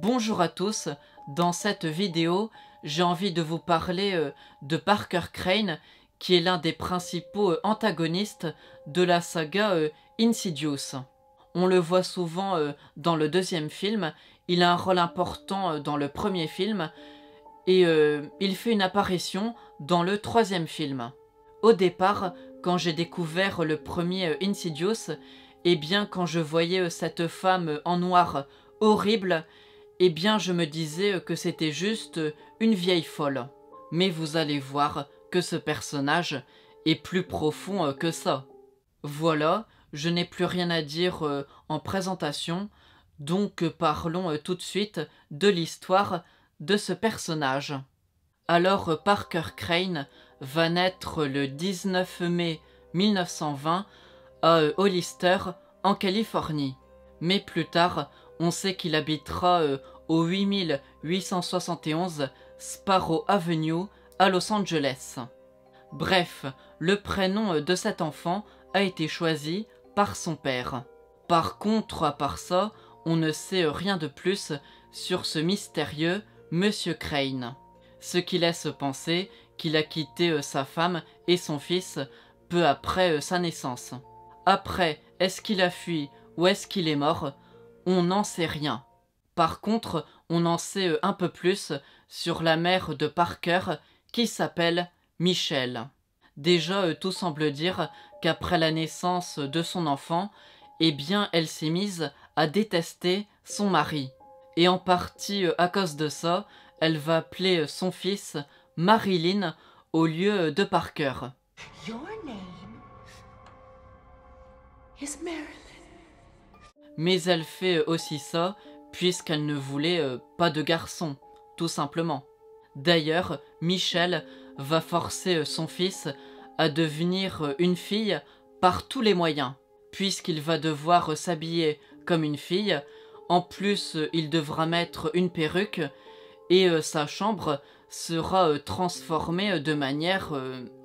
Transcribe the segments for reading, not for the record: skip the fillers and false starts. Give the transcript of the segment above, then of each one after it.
Bonjour à tous, dans cette vidéo, j'ai envie de vous parler de Parker Crane, qui est l'un des principaux antagonistes de la saga Insidious. On le voit souvent dans le deuxième film, il a un rôle important dans le premier film, et il fait une apparition dans le troisième film. Au départ, quand j'ai découvert le premier Insidious, et bien quand je voyais cette femme en noir horrible, eh bien je me disais que c'était juste une vieille folle. Mais vous allez voir que ce personnage est plus profond que ça. Voilà, je n'ai plus rien à dire en présentation, donc parlons tout de suite de l'histoire de ce personnage. Alors Parker Crane va naître le 19 mai 1920 à Hollister, en Californie. Mais plus tard, on sait qu'il habitera au 8871 Sparrow Avenue à Los Angeles. Bref, le prénom de cet enfant a été choisi par son père. Par contre, à part ça, on ne sait rien de plus sur ce mystérieux Monsieur Crane. Ce qui laisse penser qu'il a quitté sa femme et son fils peu après sa naissance. Après, est-ce qu'il a fui ou est-ce qu'il est mort? On n'en sait rien. Par contre, on en sait un peu plus sur la mère de Parker qui s'appelle Michelle. Déjà, tout semble dire qu'après la naissance de son enfant, eh bien, elle s'est mise à détester son mari. Et en partie à cause de ça, elle va appeler son fils Marilyn au lieu de Parker. Your name is Marilyn. Mais elle fait aussi ça puisqu'elle ne voulait pas de garçon, tout simplement. D'ailleurs, Michelle va forcer son fils à devenir une fille par tous les moyens, puisqu'il va devoir s'habiller comme une fille. En plus, il devra mettre une perruque et sa chambre sera transformée de manière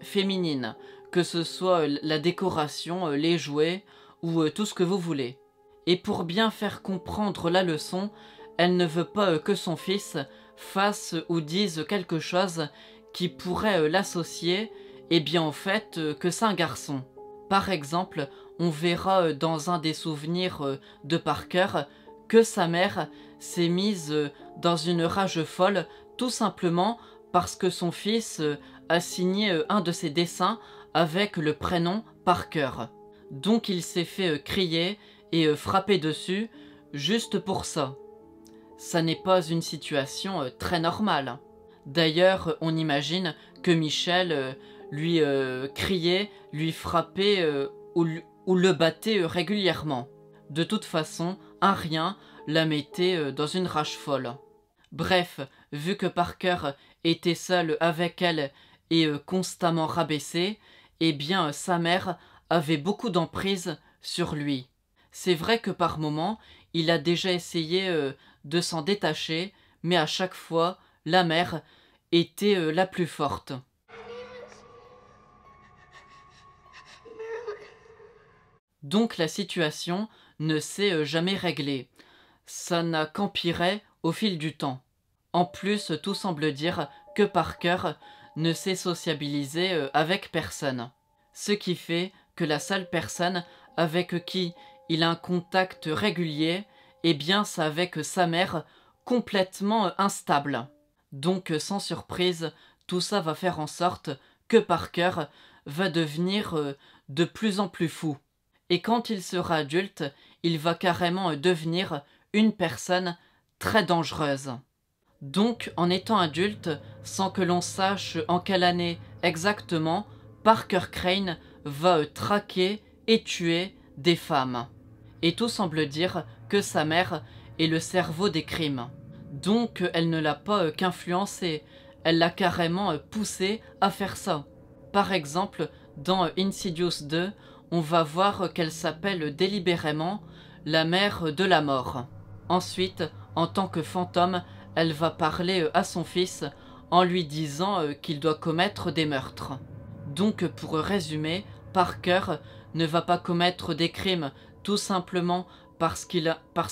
féminine, que ce soit la décoration, les jouets ou tout ce que vous voulez. Et pour bien faire comprendre la leçon, elle ne veut pas que son fils fasse ou dise quelque chose qui pourrait l'associer, et bien en fait que c'est un garçon. Par exemple, on verra dans un des souvenirs de Parker que sa mère s'est mise dans une rage folle tout simplement parce que son fils a signé un de ses dessins avec le prénom Parker. Donc il s'est fait crier et frapper dessus juste pour ça. Ça n'est pas une situation très normale. D'ailleurs, on imagine que Michelle lui criait, lui frappait ou le battait régulièrement. De toute façon, un rien la mettait dans une rage folle. Bref, vu que Parker était seul avec elle et constamment rabaissé, eh bien sa mère avait beaucoup d'emprise sur lui. C'est vrai que par moments, il a déjà essayé de s'en détacher, mais à chaque fois, la mère était la plus forte. Donc la situation ne s'est jamais réglée. Ça n'a qu'empiré au fil du temps. En plus, tout semble dire que Parker ne sait sociabiliser avec personne. Ce qui fait que la seule personne avec qui il a un contact régulier, eh bien c'est avec sa mère complètement instable. Donc sans surprise, tout ça va faire en sorte que Parker va devenir de plus en plus fou. Et quand il sera adulte, il va carrément devenir une personne très dangereuse. Donc en étant adulte, sans que l'on sache en quelle année exactement, Parker Crane va traquer et tuer des femmes. Et tout semble dire que sa mère est le cerveau des crimes. Donc elle ne l'a pas qu'influencé, elle l'a carrément poussé à faire ça. Par exemple, dans Insidious 2, on va voir qu'elle s'appelle délibérément la mère de la mort. Ensuite, en tant que fantôme, elle va parler à son fils en lui disant qu'il doit commettre des meurtres. Donc pour résumer, Parker ne va pas commettre des crimes tout simplement parce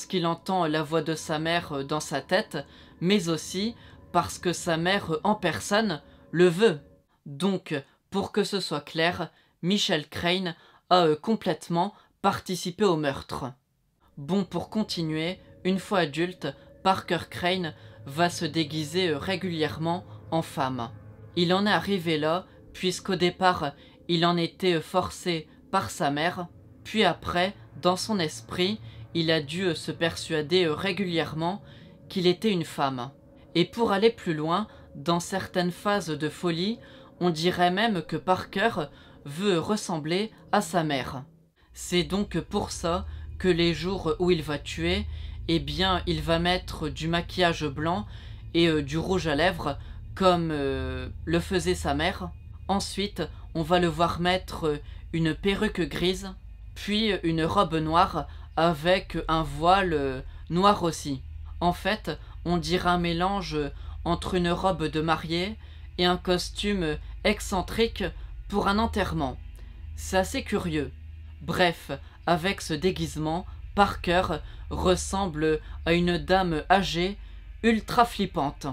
qu'il entend la voix de sa mère dans sa tête, mais aussi parce que sa mère en personne le veut. Donc, pour que ce soit clair, Michelle Crane a complètement participé au meurtre. Bon, pour continuer, une fois adulte, Parker Crane va se déguiser régulièrement en femme. Il en est arrivé là, puisqu'au départ, il en était forcé par sa mère, puis après, dans son esprit, il a dû se persuader régulièrement qu'il était une femme. Et pour aller plus loin, dans certaines phases de folie, on dirait même que Parker veut ressembler à sa mère. C'est donc pour ça que les jours où il va tuer, eh bien, il va mettre du maquillage blanc et du rouge à lèvres, comme le faisait sa mère. Ensuite, on va le voir mettre une perruque grise, puis une robe noire avec un voile noir aussi. En fait, on dirait un mélange entre une robe de mariée et un costume excentrique pour un enterrement. C'est assez curieux. Bref, avec ce déguisement, Parker ressemble à une dame âgée, ultra flippante.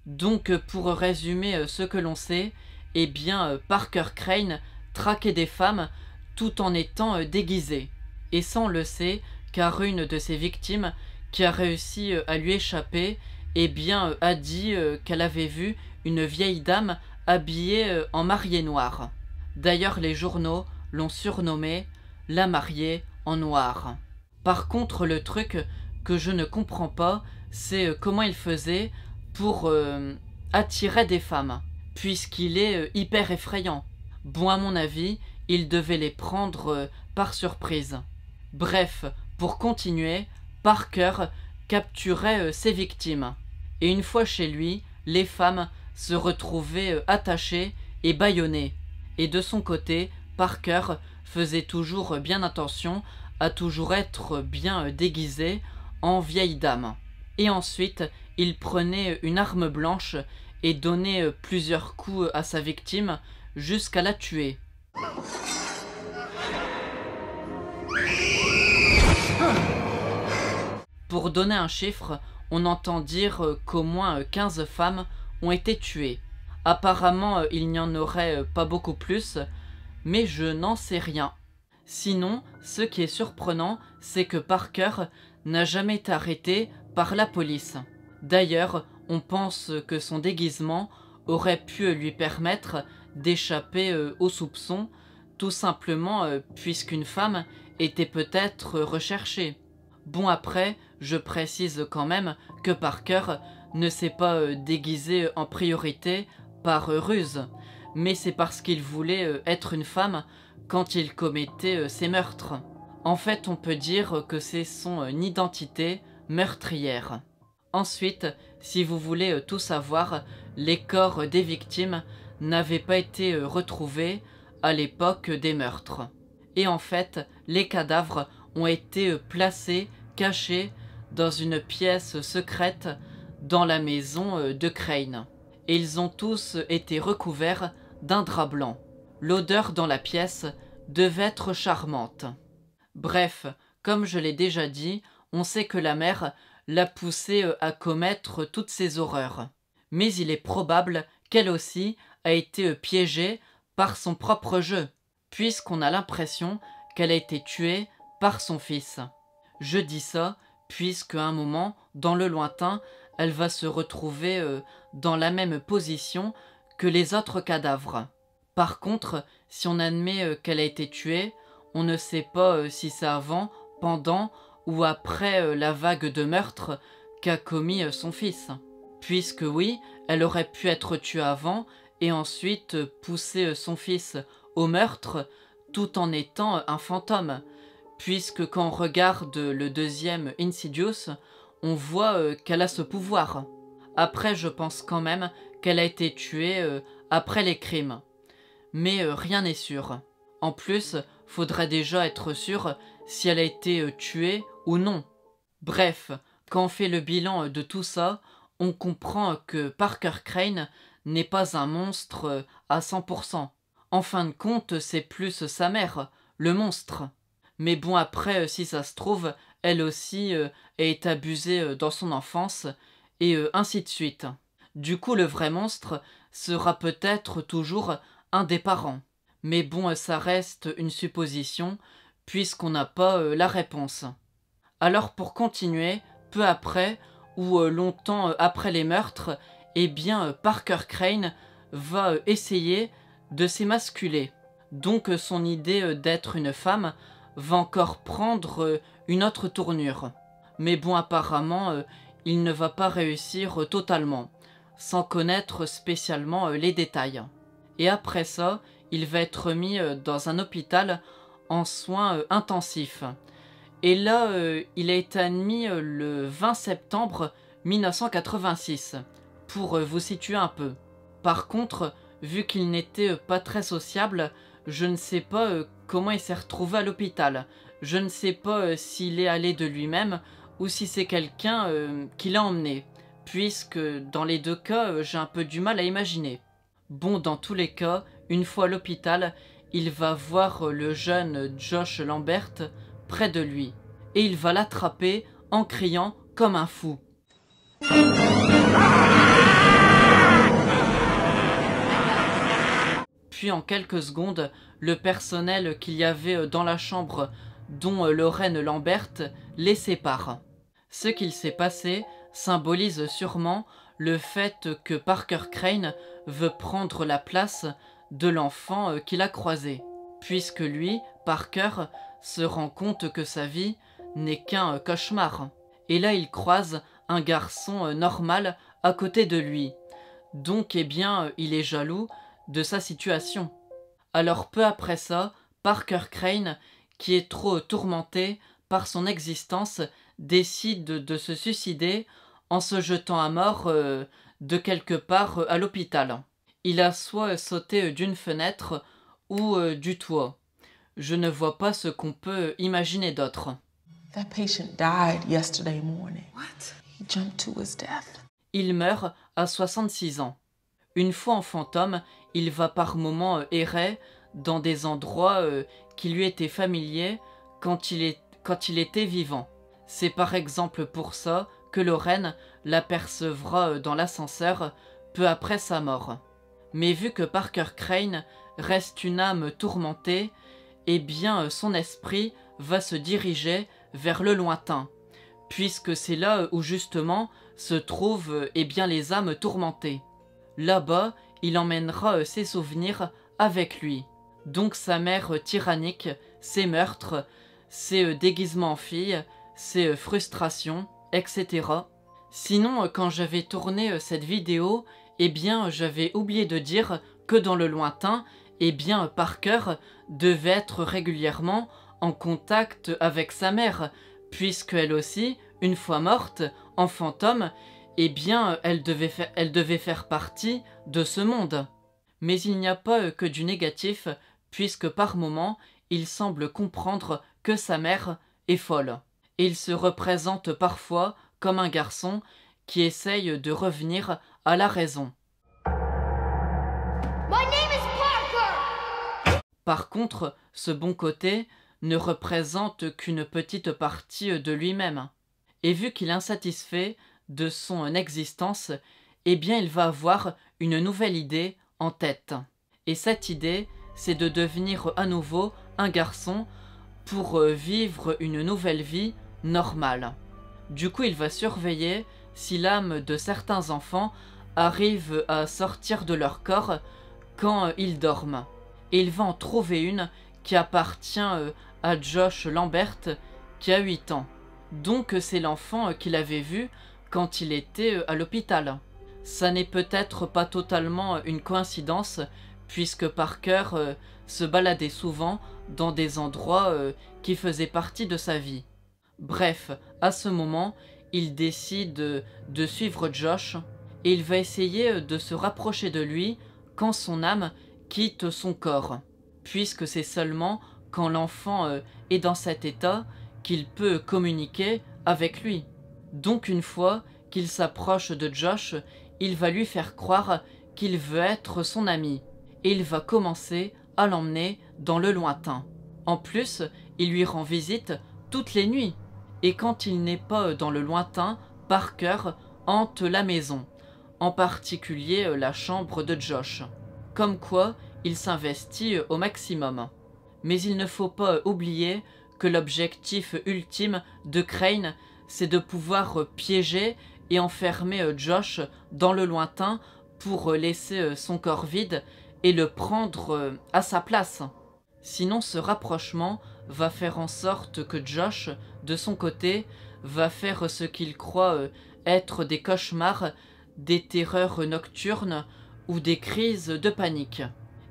Donc, pour résumer ce que l'on sait, eh bien, Parker Crane traquait des femmes tout en étant déguisé. Et ça, on le sait, car une de ses victimes, qui a réussi à lui échapper, eh bien, a dit qu'elle avait vu une vieille dame habillée en mariée noire. D'ailleurs, les journaux l'ont surnommée la mariée en noir. Par contre, le truc que je ne comprends pas, c'est comment il faisait pour attirer des femmes, puisqu'il est hyper effrayant. Bon, à mon avis, il devait les prendre par surprise. Bref, pour continuer, Parker capturait ses victimes. Et une fois chez lui, les femmes se retrouvaient attachées et bâillonnées. Et de son côté, Parker faisait toujours bien attention à toujours être bien déguisé en vieille dame. Et ensuite, il prenait une arme blanche et donnait plusieurs coups à sa victime jusqu'à la tuer. Pour donner un chiffre, on entend dire qu'au moins 15 femmes ont été tuées. Apparemment, il n'y en aurait pas beaucoup plus, mais je n'en sais rien. Sinon, ce qui est surprenant, c'est que Parker n'a jamais été arrêté par la police. D'ailleurs, on pense que son déguisement aurait pu lui permettre d'échapper aux soupçons, tout simplement puisqu'une femme était peut-être recherchée. Bon, après, je précise quand même que Parker ne s'est pas déguisé en priorité par ruse, mais c'est parce qu'il voulait être une femme quand il commettait ses meurtres. En fait, on peut dire que c'est son identité meurtrière. Ensuite, si vous voulez tout savoir, les corps des victimes n'avaient pas été retrouvés à l'époque des meurtres. Et en fait, les cadavres ont été placés, cachés, dans une pièce secrète dans la maison de Crane. Et ils ont tous été recouverts d'un drap blanc. L'odeur dans la pièce devait être charmante. Bref, comme je l'ai déjà dit, on sait que la mère l'a poussée à commettre toutes ces horreurs. Mais il est probable qu'elle aussi a été piégée par son propre jeu, puisqu'on a l'impression qu'elle a été tuée par son fils. Je dis ça puisqu'à un moment, dans le lointain, elle va se retrouver dans la même position que les autres cadavres. Par contre, si on admet qu'elle a été tuée, on ne sait pas si c'est avant, pendant ou après la vague de meurtre qu'a commis son fils. Puisque oui, elle aurait pu être tuée avant et ensuite pousser son fils au meurtre tout en étant un fantôme. Puisque quand on regarde le deuxième Insidious, on voit qu'elle a ce pouvoir. Après, je pense quand même qu'elle a été tuée après les crimes. Mais rien n'est sûr. En plus, faudrait déjà être sûr si elle a été tuée ou non. Bref, quand on fait le bilan de tout ça, on comprend que Parker Crane n'est pas un monstre à 100%. En fin de compte, c'est plus sa mère, le monstre. Mais bon, après, si ça se trouve, elle aussi est abusée dans son enfance, et ainsi de suite. Du coup, le vrai monstre sera peut-être toujours un des parents. Mais bon, ça reste une supposition, puisqu'on n'a pas la réponse. Alors pour continuer, peu après, ou longtemps après les meurtres, eh bien Parker Crane va essayer de s'émasculer. Donc son idée d'être une femme va encore prendre une autre tournure. Mais bon, apparemment, il ne va pas réussir totalement, sans connaître spécialement les détails. Et après ça, il va être mis dans un hôpital en soins intensifs. Et là, il a été admis le 20 septembre 1986, pour vous situer un peu. Par contre, vu qu'il n'était pas très sociable, je ne sais pas comment il s'est retrouvé à l'hôpital. Je ne sais pas s'il est allé de lui-même ou si c'est quelqu'un qui l'a emmené, puisque dans les deux cas, j'ai un peu du mal à imaginer. Bon, dans tous les cas, une fois à l'hôpital, il va voir le jeune Josh Lambert près de lui, et il va l'attraper en criant comme un fou. Puis en quelques secondes, le personnel qu'il y avait dans la chambre, dont Lorraine Lambert, les sépare. Ce qu'il s'est passé symbolise sûrement le fait que Parker Crane veut prendre la place de l'enfant qu'il a croisé, puisque lui, Parker, se rend compte que sa vie n'est qu'un cauchemar. Et là, il croise un garçon normal à côté de lui. Donc, eh bien, il est jaloux de sa situation. Alors, peu après ça, Parker Crane, qui est trop tourmenté par son existence, décide de se suicider en se jetant à mort de quelque part à l'hôpital. Il a soit sauté d'une fenêtre ou du toit. Je ne vois pas ce qu'on peut imaginer d'autre. That patient died yesterday morning. What? He jumped to his death. Il meurt à 66 ans. Une fois en fantôme, il va par moments errer dans des endroits qui lui étaient familiers quand il était vivant. C'est par exemple pour ça que Lorraine l'apercevra dans l'ascenseur peu après sa mort. Mais vu que Parker Crane reste une âme tourmentée, eh bien son esprit va se diriger vers le lointain, puisque c'est là où justement se trouvent eh bien les âmes tourmentées. Là-bas, il emmènera ses souvenirs avec lui. Donc sa mère tyrannique, ses meurtres, ses déguisements en fille, ses frustrations, etc. Sinon, quand j'avais tourné cette vidéo, eh bien j'avais oublié de dire que dans le lointain, eh bien Parker devait être régulièrement en contact avec sa mère, puisqu'elle aussi, une fois morte, en fantôme, eh bien elle devait faire partie de ce monde. Mais il n'y a pas que du négatif, puisque par moments, il semble comprendre que sa mère est folle. Et il se représente parfois comme un garçon qui essaye de revenir à la raison. My name is Parker! Par contre, ce bon côté ne représente qu'une petite partie de lui-même. Et vu qu'il est insatisfait de son existence, eh bien il va avoir une nouvelle idée en tête. Et cette idée, c'est de devenir à nouveau un garçon pour vivre une nouvelle vie normale. Du coup, il va surveiller si l'âme de certains enfants arrive à sortir de leur corps quand ils dorment. Et il va en trouver une qui appartient à Josh Lambert, qui a 8 ans. Donc c'est l'enfant qu'il avait vu quand il était à l'hôpital. Ça n'est peut-être pas totalement une coïncidence, puisque Parker se baladait souvent dans des endroits qui faisaient partie de sa vie. Bref, à ce moment, il décide de suivre Josh, et il va essayer de se rapprocher de lui quand son âme quitte son corps, puisque c'est seulement quand l'enfant est dans cet état qu'il peut communiquer avec lui. Donc une fois qu'il s'approche de Josh, il va lui faire croire qu'il veut être son ami, et il va commencer à l'emmener dans le lointain. En plus, il lui rend visite toutes les nuits, Et quand il n'est pas dans le lointain, Parker hante la maison, en particulier la chambre de Josh. Comme quoi, il s'investit au maximum. Mais il ne faut pas oublier que l'objectif ultime de Crane, c'est de pouvoir piéger et enfermer Josh dans le lointain pour laisser son corps vide et le prendre à sa place. Sinon, ce rapprochement va faire en sorte que Josh, de son côté, va faire ce qu'il croit être des cauchemars, des terreurs nocturnes ou des crises de panique.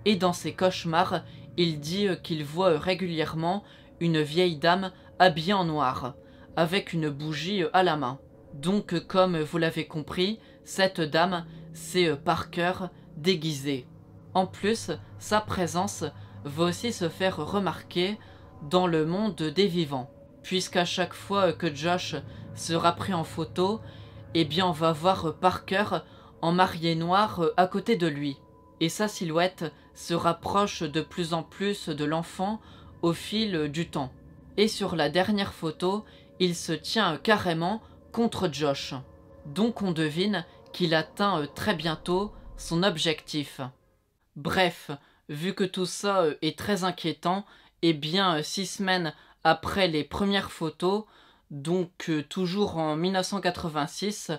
Et dans ces cauchemars, il dit qu'il voit régulièrement une vieille dame habillée en noir, avec une bougie à la main. Donc, comme vous l'avez compris, cette dame, c'est Parker déguisé. En plus, sa présence va aussi se faire remarquer dans le monde des vivants, puisqu'à chaque fois que Josh sera pris en photo, eh bien on va voir Parker en marié noir à côté de lui. Et sa silhouette se rapproche de plus en plus de l'enfant au fil du temps. Et sur la dernière photo, il se tient carrément contre Josh. Donc on devine qu'il atteint très bientôt son objectif. Bref, vu que tout ça est très inquiétant, eh bien 6 semaines après les premières photos, donc toujours en 1986,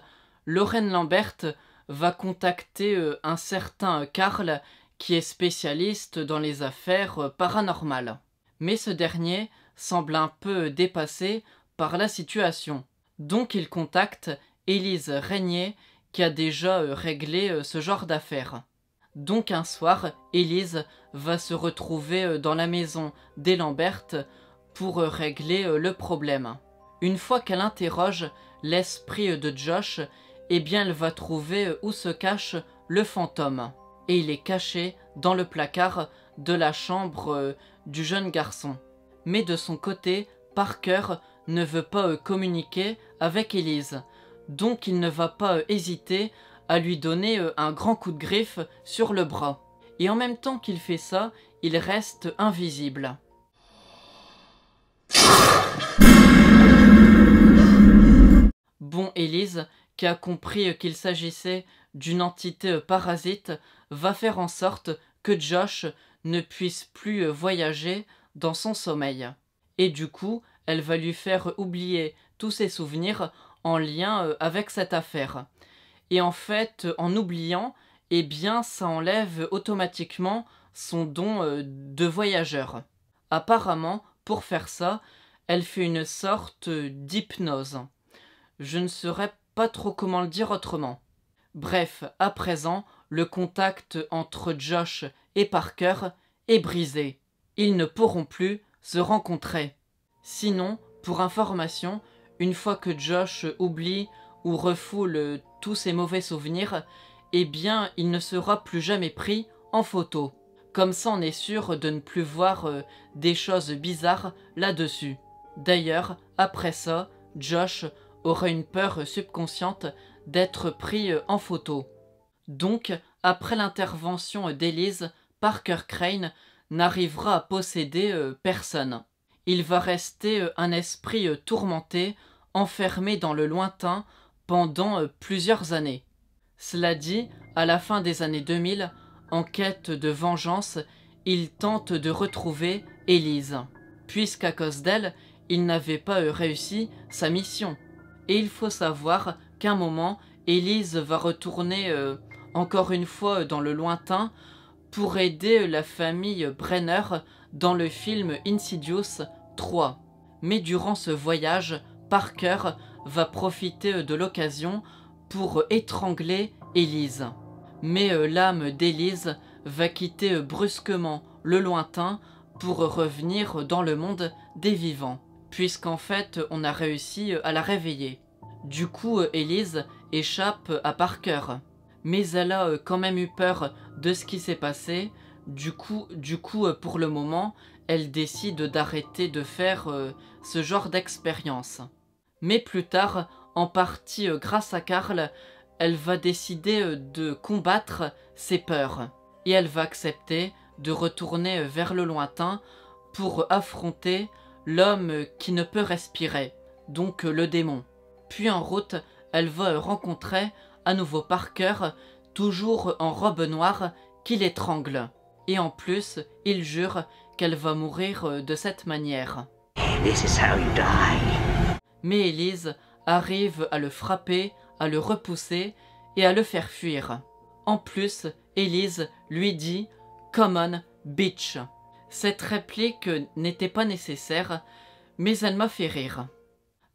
Lorraine Lambert va contacter un certain Carl qui est spécialiste dans les affaires paranormales. Mais ce dernier semble un peu dépassé par la situation. Donc il contacte Élise Régnier qui a déjà réglé ce genre d'affaires. Donc un soir, Élise va se retrouver dans la maison des Lambert pour régler le problème. Une fois qu'elle interroge l'esprit de Josh, eh bien elle va trouver où se cache le fantôme. Et il est caché dans le placard de la chambre du jeune garçon. Mais de son côté, Parker ne veut pas communiquer avec Élise. Donc il ne va pas hésiter à lui donner un grand coup de griffe sur le bras. Et en même temps qu'il fait ça, il reste invisible. Bon, Élise, qui a compris qu'il s'agissait d'une entité parasite, va faire en sorte que Josh ne puisse plus voyager dans son sommeil. Et du coup, elle va lui faire oublier tous ses souvenirs en lien avec cette affaire. Et en fait, en oubliant, eh bien, ça enlève automatiquement son don de voyageur. Apparemment, pour faire ça, elle fait une sorte d'hypnose. Je ne saurais pas trop comment le dire autrement. Bref, à présent, le contact entre Josh et Parker est brisé. Ils ne pourront plus se rencontrer. Sinon, pour information, une fois que Josh oublie ou refoule tous ses mauvais souvenirs, eh bien, il ne sera plus jamais pris en photo. Comme ça, on est sûr de ne plus voir des choses bizarres là-dessus. D'ailleurs, après ça, Josh aura une peur subconsciente d'être pris en photo. Donc, après l'intervention d'Élise, Parker Crane n'arrivera à posséder personne. Il va rester un esprit tourmenté, enfermé dans le lointain pendant plusieurs années. Cela dit, à la fin des années 2000, en quête de vengeance, il tente de retrouver Élise, puisqu'à cause d'elle, il n'avait pas réussi sa mission. Et il faut savoir qu'à un moment, Élise va retourner encore une fois dans le lointain pour aider la famille Brenner dans le film Insidious 3. Mais durant ce voyage, Parker va profiter de l'occasion pour étrangler Élise. Mais l'âme d'Élise va quitter brusquement le lointain pour revenir dans le monde des vivants, puisqu'en fait on a réussi à la réveiller. Du coup, Élise échappe à Parker, mais elle a quand même eu peur de ce qui s'est passé. Du coup, pour le moment, elle décide d'arrêter de faire ce genre d'expérience. Mais plus tard, en partie grâce à Carl, elle va décider de combattre ses peurs. Et elle va accepter de retourner vers le lointain pour affronter l'homme qui ne peut respirer. donc le démon. Puis en route, elle va rencontrer à nouveau Parker, toujours en robe noire, qui l'étrangle. Et en plus, il jure qu'elle va mourir de cette manière. This is how you die. Mais Elise arrive à le frapper, à le repousser et à le faire fuir. En plus, Elise lui dit « Come on, bitch ». Cette réplique n'était pas nécessaire, mais elle m'a fait rire.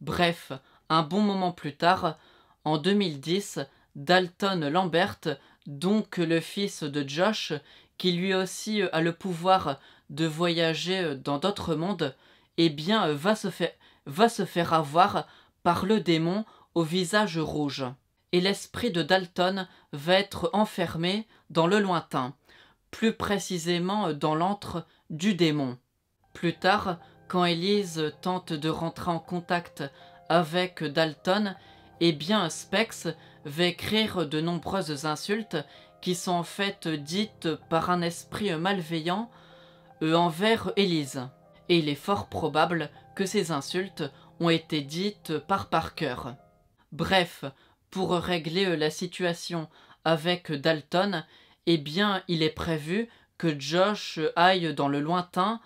Bref, un bon moment plus tard, en 2010, Dalton Lambert, donc le fils de Josh, qui lui aussi a le pouvoir de voyager dans d'autres mondes, eh bien va se faire avoir par le démon au visage rouge. Et l'esprit de Dalton va être enfermé dans le lointain, plus précisément dans l'antre du démon. Plus tard, quand Elise tente de rentrer en contact avec Dalton, eh bien Specs va écrire de nombreuses insultes qui sont en fait dites par un esprit malveillant envers Elise. Et il est fort probable que ces insultes ont été dites par Parker. Bref, pour régler la situation avec Dalton, eh bien il est prévu que Josh aille dans le lointain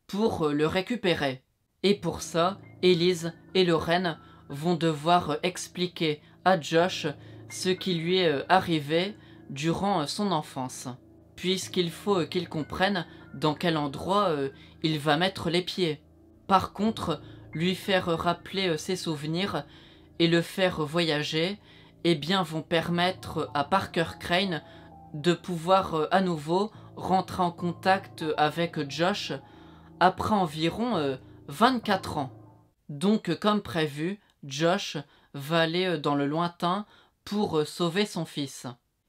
pour le récupérer. Et pour ça, Elise et Lorraine vont devoir expliquer à Josh ce qui lui est arrivé durant son enfance, puisqu'il faut qu'il comprenne dans quel endroit il va mettre les pieds. Par contre, lui faire rappeler ses souvenirs et le faire voyager, eh bien vont permettre à Parker Crane de pouvoir à nouveau rentrer en contact avec Josh après environ 24 ans. Donc comme prévu, Josh va aller dans le lointain pour sauver son fils.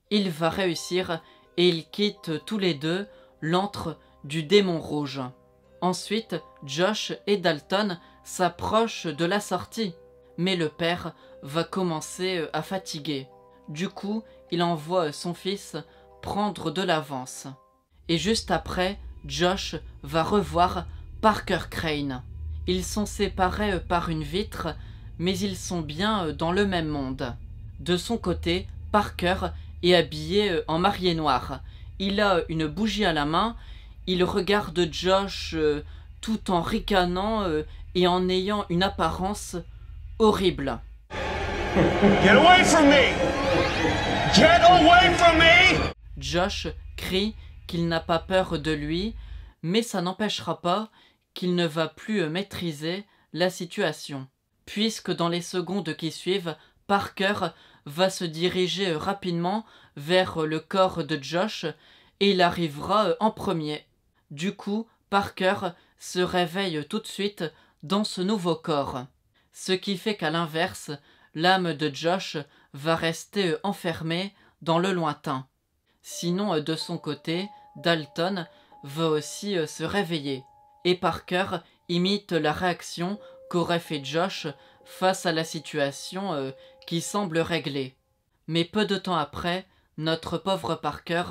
Il va réussir et ils quittent tous les deux l'antre du démon rouge. Ensuite, Josh et Dalton s'approchent de la sortie, mais le père va commencer à fatiguer. Du coup, il envoie son fils prendre de l'avance. Et juste après, Josh va revoir Parker Crane. Ils sont séparés par une vitre, mais ils sont bien dans le même monde. De son côté, Parker est habillé en marié noir. Il a une bougie à la main, il regarde Josh tout en ricanant et en ayant une apparence horrible. Get away from me! Get away from me! Josh crie qu'il n'a pas peur de lui, mais ça n'empêchera pas qu'il ne va plus maîtriser la situation. Puisque dans les secondes qui suivent, Parker va se diriger rapidement vers le corps de Josh et il arrivera en premier. Du coup, Parker se réveille tout de suite dans ce nouveau corps. Ce qui fait qu'à l'inverse, l'âme de Josh va rester enfermée dans le lointain. Sinon, de son côté, Dalton va aussi se réveiller. Et Parker imite la réaction qu'aurait fait Josh face à la situation qui semble réglée. Mais peu de temps après, notre pauvre Parker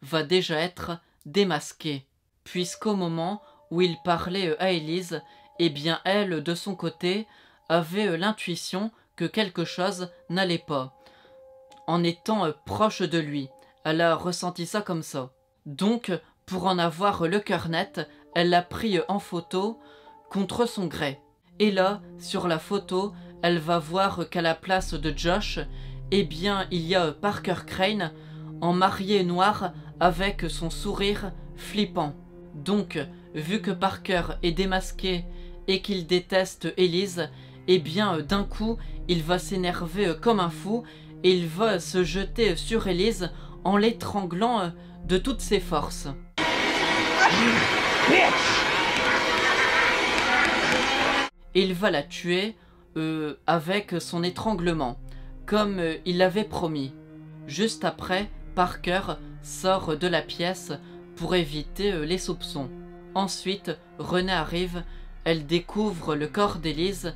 va déjà être démasqué, puisqu'au moment où il parlait à Elise, eh bien elle, de son côté, avait l'intuition que quelque chose n'allait pas. En étant proche de lui, elle a ressenti ça comme ça. Donc, pour en avoir le cœur net, elle l'a pris en photo contre son gré. Et là, sur la photo, elle va voir qu'à la place de Josh, eh bien, il y a Parker Crane en marié noir avec son sourire flippant. Donc, vu que Parker est démasqué et qu'il déteste Elise, eh bien, d'un coup, il va s'énerver comme un fou et il va se jeter sur Elise en l'étranglant de toutes ses forces. Et il va la tuer avec son étranglement, comme il l'avait promis. Juste après, Parker sort de la pièce pour éviter les soupçons. Ensuite, Renée arrive, elle découvre le corps d'Elise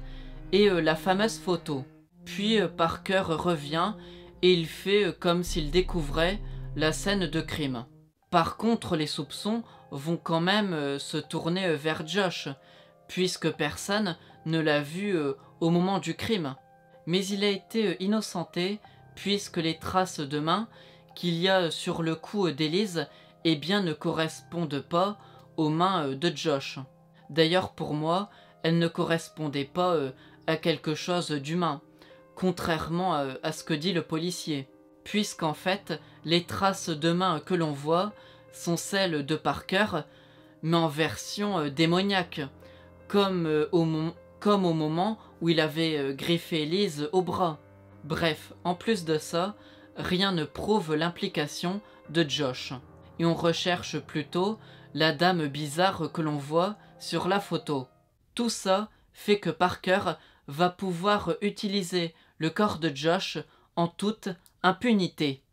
et la fameuse photo. Puis Parker revient et il fait comme s'il découvrait la scène de crime. Par contre, les soupçons vont quand même se tourner vers Josh, puisque personne ne l'a vu au moment du crime. Mais il a été innocenté puisque les traces de mains qu'il y a sur le cou d'Elise eh bien, ne correspondent pas aux mains de Josh. D'ailleurs, pour moi, elles ne correspondaient pas à quelque chose d'humain, contrairement à ce que dit le policier. Puisqu'en fait, les traces de mains que l'on voit sont celles de Parker, mais en version démoniaque, comme au moment où il avait griffé Elise au bras. Bref, en plus de ça, rien ne prouve l'implication de Josh. Et on recherche plutôt la dame bizarre que l'on voit sur la photo. Tout ça fait que Parker va pouvoir utiliser le corps de Josh en toute impunité.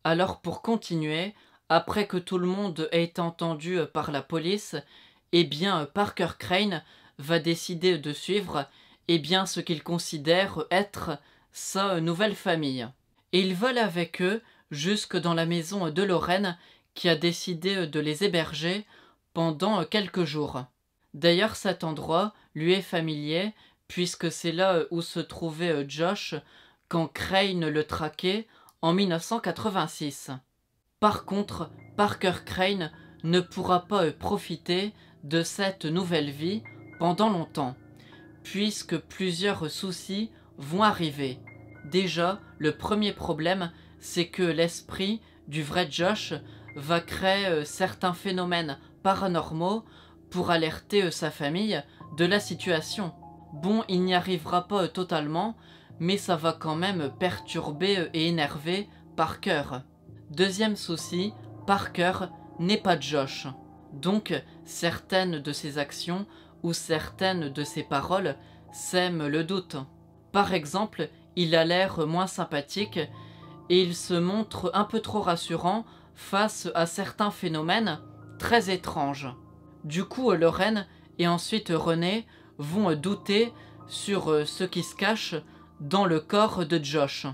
Alors pour continuer, après que tout le monde ait été entendu par la police, eh bien Parker Crane va décider de suivre eh bien ce qu'il considère être sa nouvelle famille. Et il vole avec eux jusque dans la maison de Lorraine qui a décidé de les héberger pendant quelques jours. D'ailleurs cet endroit lui est familier puisque c'est là où se trouvait Josh quand Crane le traquait en 1986. Par contre, Parker Crane ne pourra pas profiter de cette nouvelle vie pendant longtemps, puisque plusieurs soucis vont arriver. Déjà, le premier problème, c'est que l'esprit du vrai Josh va créer certains phénomènes paranormaux pour alerter sa famille de la situation. Bon, il n'y arrivera pas totalement, mais ça va quand même perturber et énerver Parker. Deuxième souci, Parker n'est pas Josh. Donc, certaines de ses actions ou certaines de ses paroles sèment le doute. Par exemple, il a l'air moins sympathique et il se montre un peu trop rassurant face à certains phénomènes très étranges. Du coup, Lorraine et ensuite René vont douter sur ce qui se cache dans le corps de Josh.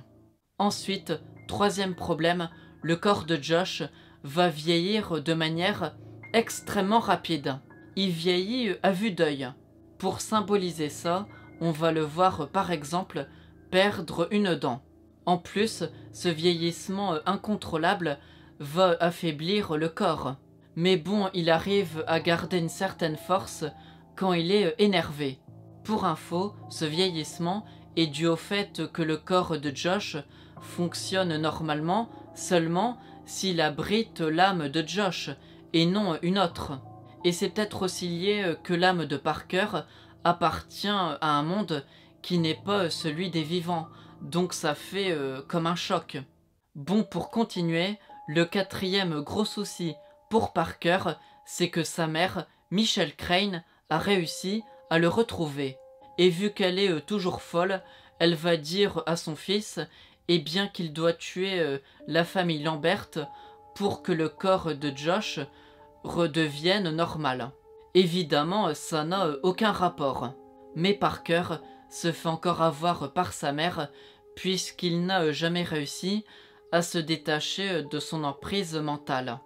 Ensuite, troisième problème, le corps de Josh va vieillir de manière extrêmement rapide. Il vieillit à vue d'œil. Pour symboliser ça, on va le voir par exemple perdre une dent. En plus, ce vieillissement incontrôlable va affaiblir le corps. Mais bon, il arrive à garder une certaine force quand il est énervé. Pour info, ce vieillissement est dû au fait que le corps de Josh fonctionne normalement seulement s'il abrite l'âme de Josh et non une autre. Et c'est peut-être aussi lié que l'âme de Parker appartient à un monde qui n'est pas celui des vivants, donc ça fait comme un choc. Bon, pour continuer, le quatrième gros souci pour Parker, c'est que sa mère, Michelle Crane, a réussi à le retrouver. Et vu qu'elle est toujours folle, elle va dire à son fils eh bien qu'il doit tuer la famille Lambert pour que le corps de Josh redevienne normal. Évidemment, ça n'a aucun rapport. Mais Parker se fait encore avoir par sa mère puisqu'il n'a jamais réussi à se détacher de son emprise mentale.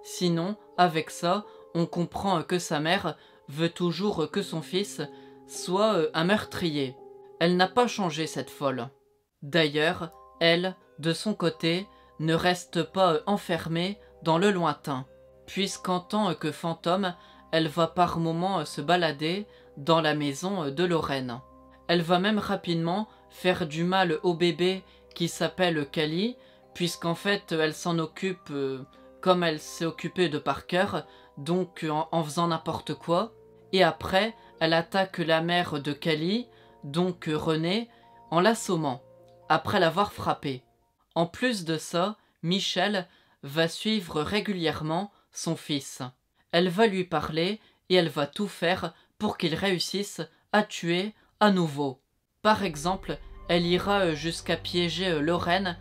Sinon, avec ça, on comprend que sa mère veut toujours que son fils soit un meurtrier. Elle n'a pas changé, cette folle. D'ailleurs, elle, de son côté, ne reste pas enfermée dans le lointain, puisqu'en tant que fantôme, elle va par moments se balader dans la maison de Lorraine. Elle va même rapidement faire du mal au bébé qui s'appelle Callie, puisqu'en fait elle s'en occupe comme elle s'est occupée de Parker, donc en faisant n'importe quoi. Et après, elle attaque la mère de Callie, donc René, en l'assommant, après l'avoir frappée. En plus de ça, Michelle va suivre régulièrement son fils. Elle va lui parler et elle va tout faire pour qu'il réussisse à tuer à nouveau. Par exemple, elle ira jusqu'à piéger Lorraine,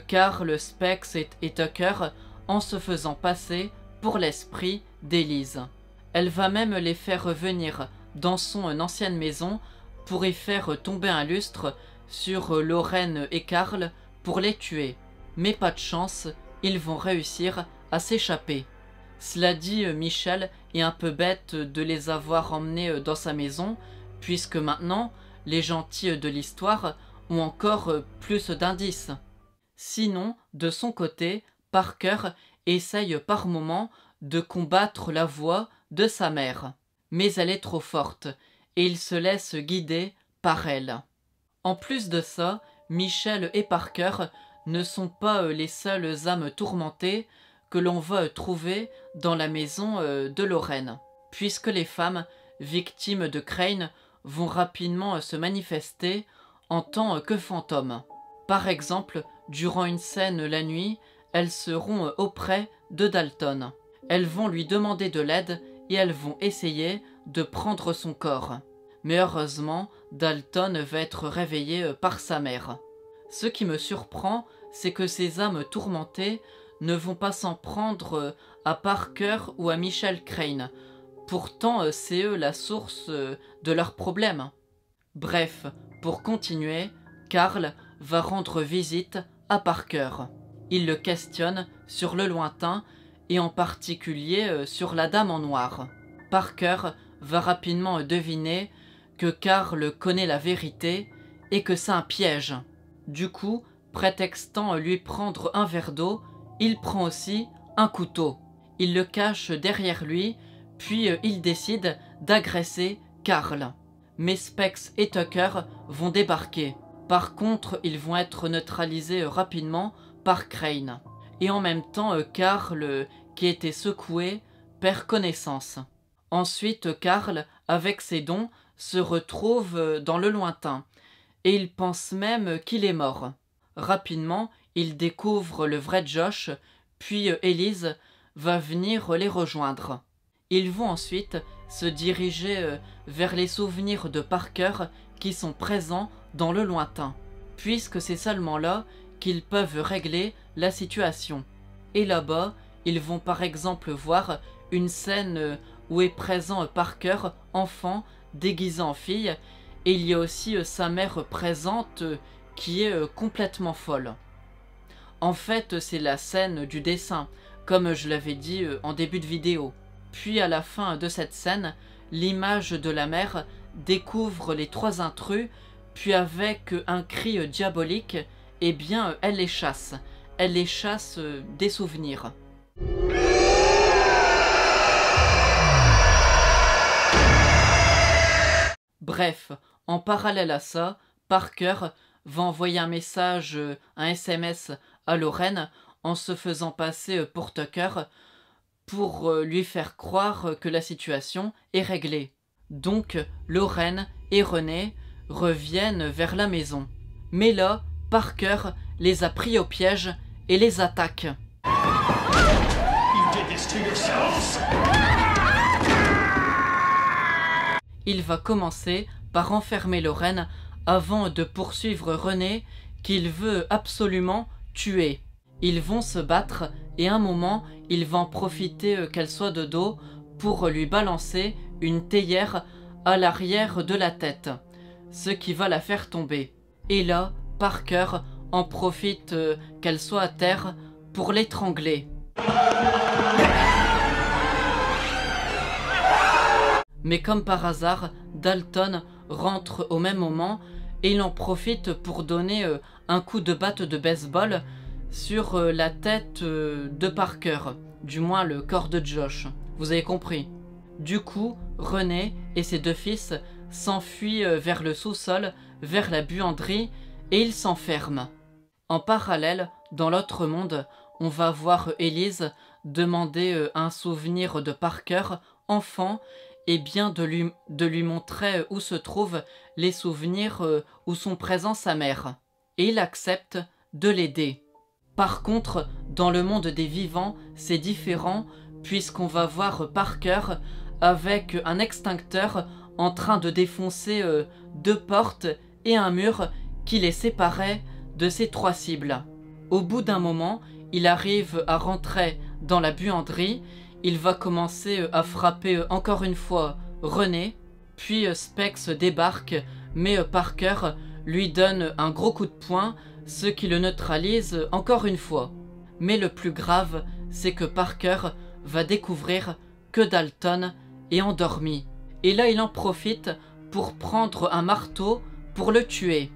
Carl, Specs et Tucker en se faisant passer pour l'esprit d'Elise. Elle va même les faire revenir dans son ancienne maison pour y faire tomber un lustre sur Lorraine et Carl pour les tuer. Mais pas de chance, ils vont réussir à s'échapper. Cela dit, Michelle est un peu bête de les avoir emmenés dans sa maison, puisque maintenant, les gentils de l'histoire ont encore plus d'indices. Sinon, de son côté, Parker essaye par moments de combattre la voix de sa mère. Mais elle est trop forte, et il se laisse guider par elle. En plus de ça, Michel et Parker ne sont pas les seules âmes tourmentées que l'on va trouver dans la maison de Lorraine, puisque les femmes victimes de Crane vont rapidement se manifester en tant que fantômes. Par exemple, durant une scène la nuit, elles seront auprès de Dalton. Elles vont lui demander de l'aide et elles vont essayer de prendre son corps. Mais heureusement, Dalton va être réveillé par sa mère. Ce qui me surprend, c'est que ces âmes tourmentées ne vont pas s'en prendre à Parker ou à Michel Crane. Pourtant, c'est eux la source de leurs problèmes. Bref, pour continuer, Carl va rendre visite à Parker. Il le questionne sur le lointain et en particulier sur la dame en noir. Parker va rapidement deviner que Carl connaît la vérité et que c'est un piège. Du coup, prétextant lui prendre un verre d'eau, il prend aussi un couteau. Il le cache derrière lui, puis il décide d'agresser Carl. Mais Specs et Tucker vont débarquer. Par contre, ils vont être neutralisés rapidement par Crane. Et en même temps, Carl, qui était secoué, perd connaissance. Ensuite, Carl, avec ses dons, se retrouve dans le lointain. Et il pense même qu'il est mort. Rapidement, il découvre le vrai Josh, puis Elise va venir les rejoindre. Ils vont ensuite se diriger vers les souvenirs de Parker qui sont présents dans le lointain, puisque c'est seulement là qu'ils peuvent régler la situation. Et là-bas, ils vont par exemple voir une scène où est présent Parker, enfant, déguisé en fille, et il y a aussi sa mère présente qui est complètement folle. En fait, c'est la scène du dessin, comme je l'avais dit en début de vidéo. Puis à la fin de cette scène, l'image de la mère découvre les trois intrus, puis avec un cri diabolique, eh bien elle les chasse. Elle les chasse des souvenirs. Bref, en parallèle à ça, Parker va envoyer un message, un SMS à Lorraine en se faisant passer pour Tucker pour lui faire croire que la situation est réglée. Donc Lorraine et René reviennent vers la maison. Mais là, Parker les a pris au piège et les attaque. Il va commencer par enfermer Lorraine avant de poursuivre René qu'il veut absolument tuer. Ils vont se battre et à un moment, il va en profiter qu'elle soit de dos pour lui balancer une théière à l'arrière de la tête, ce qui va la faire tomber. Et là, Parker en profite qu'elle soit à terre pour l'étrangler. Mais comme par hasard, Dalton rentre au même moment et il en profite pour donner un coup de batte de baseball sur la tête de Parker, du moins le corps de Josh. Vous avez compris. Du coup, René et ses deux fils s'enfuient vers le sous-sol, vers la buanderie, et ils s'enferment. En parallèle, dans l'autre monde, on va voir Elise demander un souvenir de Parker, enfant, et bien de lui montrer où se trouvent les souvenirs où sont présents sa mère. Et il accepte de l'aider. Par contre, dans le monde des vivants, c'est différent, puisqu'on va voir Parker avec un extincteur en train de défoncer deux portes et un mur qui les séparait de ses trois cibles. Au bout d'un moment, il arrive à rentrer dans la buanderie, il va commencer à frapper encore une fois René, puis Specs débarque, mais Parker lui donne un gros coup de poing, ce qui le neutralise encore une fois. Mais le plus grave, c'est que Parker va découvrir que Dalton est endormi. Et là, il en profite pour prendre un marteau pour le tuer.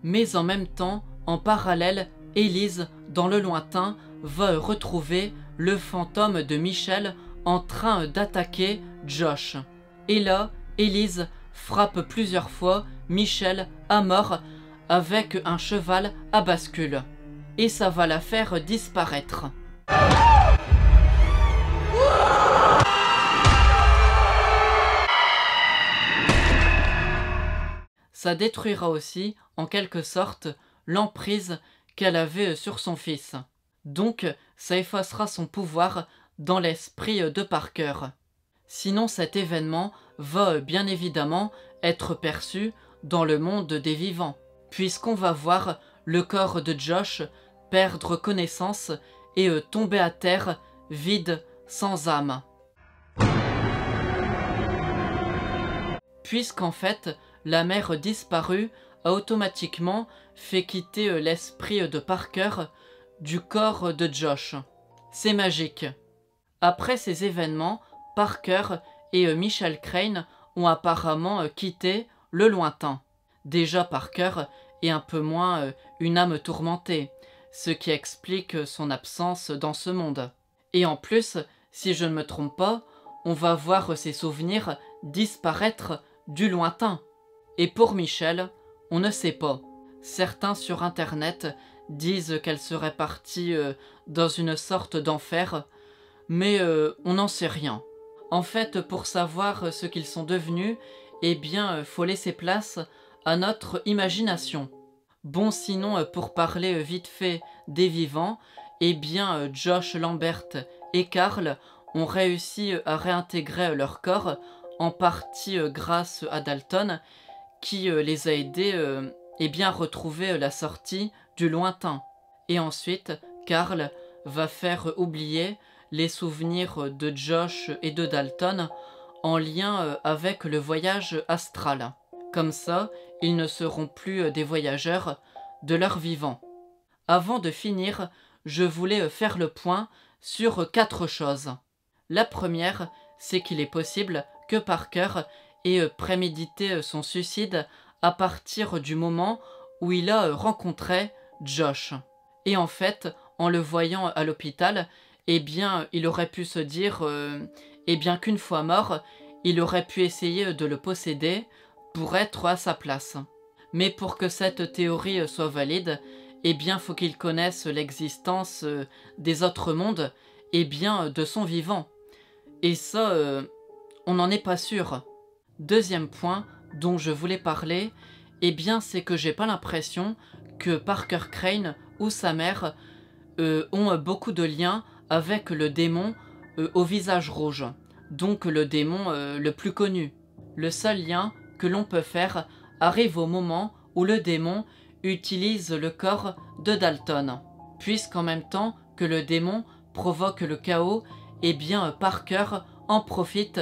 Mais en même temps, en parallèle, Elise, dans le lointain, va retrouver le fantôme de Michel en train d'attaquer Josh. Et là, Elise frappe plusieurs fois Michel à mort avec un cheval à bascule. Et ça va la faire disparaître. Ça détruira aussi, en quelque sorte, l'emprise qu'elle avait sur son fils. Donc, ça effacera son pouvoir dans l'esprit de Parker. Sinon, cet événement va bien évidemment être perçu dans le monde des vivants, puisqu'on va voir le corps de Josh perdre connaissance et tomber à terre, vide, sans âme. Puisqu'en fait, la mère disparue a automatiquement fait quitter l'esprit de Parker du corps de Josh. C'est magique. Après ces événements, Parker et Michel Crane ont apparemment quitté le lointain. Déjà Parker est un peu moins une âme tourmentée, ce qui explique son absence dans ce monde. Et en plus, si je ne me trompe pas, on va voir ses souvenirs disparaître du lointain. Et pour Michel, on ne sait pas. Certains sur internet disent qu'elle serait partie dans une sorte d'enfer, mais on n'en sait rien. En fait, pour savoir ce qu'ils sont devenus, eh bien, faut laisser place à notre imagination. Bon, sinon, pour parler vite fait des vivants, eh bien, Josh, Lambert et Carl ont réussi à réintégrer leur corps, en partie grâce à Dalton, qui les a aidés eh bien, à retrouver la sortie du lointain. Et ensuite, Carl va faire oublier les souvenirs de Josh et de Dalton en lien avec le voyage astral. Comme ça, ils ne seront plus des voyageurs de leur vivant. Avant de finir, je voulais faire le point sur 4 choses. La première, c'est qu'il est possible que Parker ait prémédité son suicide à partir du moment où il a rencontré Josh. Et en fait, en le voyant à l'hôpital, eh bien, il aurait pu se dire eh bien, qu'une fois mort, il aurait pu essayer de le posséder pour être à sa place. Mais pour que cette théorie soit valide, eh bien, faut qu'il connaisse l'existence des autres mondes, eh bien, de son vivant. Et ça, on n'en est pas sûr. Deuxième point dont je voulais parler, eh bien, c'est que j'ai pas l'impression que Parker Crane ou sa mère ont beaucoup de liens avec le démon au visage rouge, donc le démon le plus connu. Le seul lien que l'on peut faire arrive au moment où le démon utilise le corps de Dalton, puisqu'en même temps que le démon provoque le chaos, eh bien Parker en profite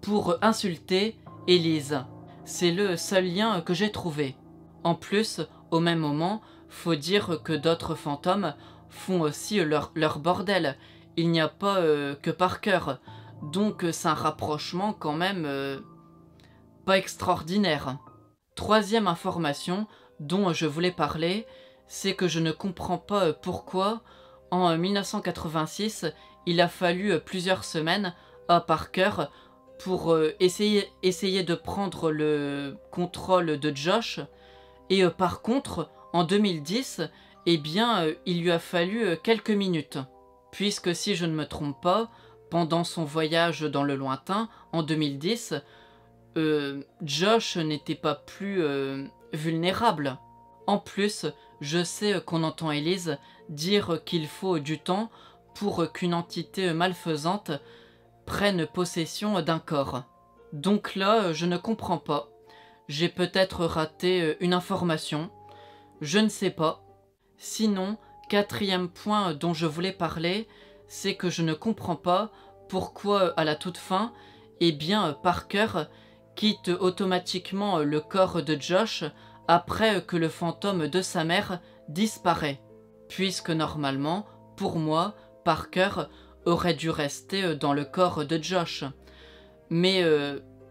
pour insulter Elise. C'est le seul lien que j'ai trouvé. En plus, au même moment, faut dire que d'autres fantômes font aussi leur bordel. Il n'y a pas que Parker, donc c'est un rapprochement quand même pas extraordinaire. Troisième information dont je voulais parler, c'est que je ne comprends pas pourquoi, en 1986, il a fallu plusieurs semaines à Parker pour essayer de prendre le contrôle de Josh, et par contre, en 2010, eh bien, il lui a fallu quelques minutes. Puisque si je ne me trompe pas, pendant son voyage dans le lointain, en 2010, Josh n'était pas plus vulnérable. En plus, je sais qu'on entend Elise dire qu'il faut du temps pour qu'une entité malfaisante prenne possession d'un corps. Donc là, je ne comprends pas. J'ai peut-être raté une information. Je ne sais pas. Sinon, quatrième point dont je voulais parler, c'est que je ne comprends pas pourquoi, à la toute fin, eh bien, Parker quitte automatiquement le corps de Josh après que le fantôme de sa mère disparaît. Puisque normalement, pour moi, Parker aurait dû rester dans le corps de Josh. Mais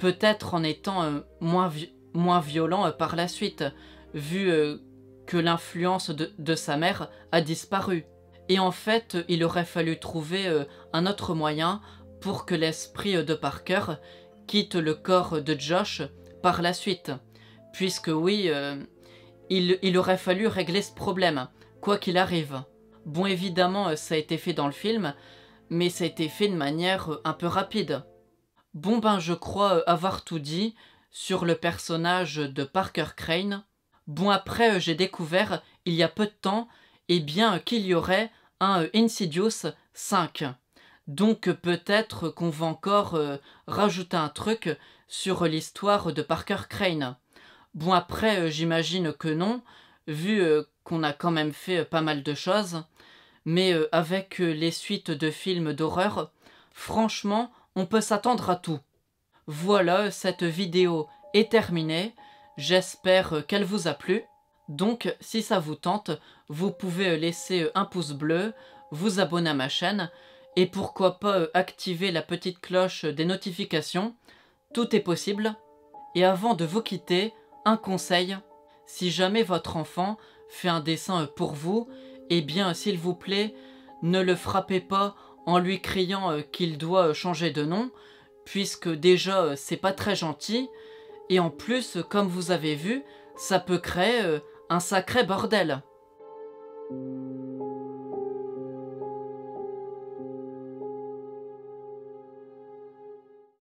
peut-être en étant moins violent par la suite, vu que l'influence de sa mère a disparu. Et en fait, il aurait fallu trouver un autre moyen pour que l'esprit de Parker quitte le corps de Josh par la suite. Puisque oui, il aurait fallu régler ce problème, quoi qu'il arrive. Bon, évidemment, ça a été fait dans le film, mais ça a été fait de manière un peu rapide. Bon ben, je crois avoir tout dit sur le personnage de Parker Crane. Bon, après, j'ai découvert, il y a peu de temps, qu'il y aurait un Insidious 5. Donc peut-être qu'on va encore rajouter un truc sur l'histoire de Parker Crane. Bon, après, j'imagine que non, vu qu'on a quand même fait pas mal de choses. Mais avec les suites de films d'horreur, franchement, on peut s'attendre à tout. Voilà, cette vidéo est terminée. J'espère qu'elle vous a plu. Donc, si ça vous tente, vous pouvez laisser un pouce bleu, vous abonner à ma chaîne, et pourquoi pas activer la petite cloche des notifications. Tout est possible. Et avant de vous quitter, un conseil. Si jamais votre enfant fait un dessin pour vous, eh bien, s'il vous plaît, ne le frappez pas en lui criant qu'il doit changer de nom, puisque déjà, c'est pas très gentil, et en plus, comme vous avez vu, ça peut créer un sacré bordel.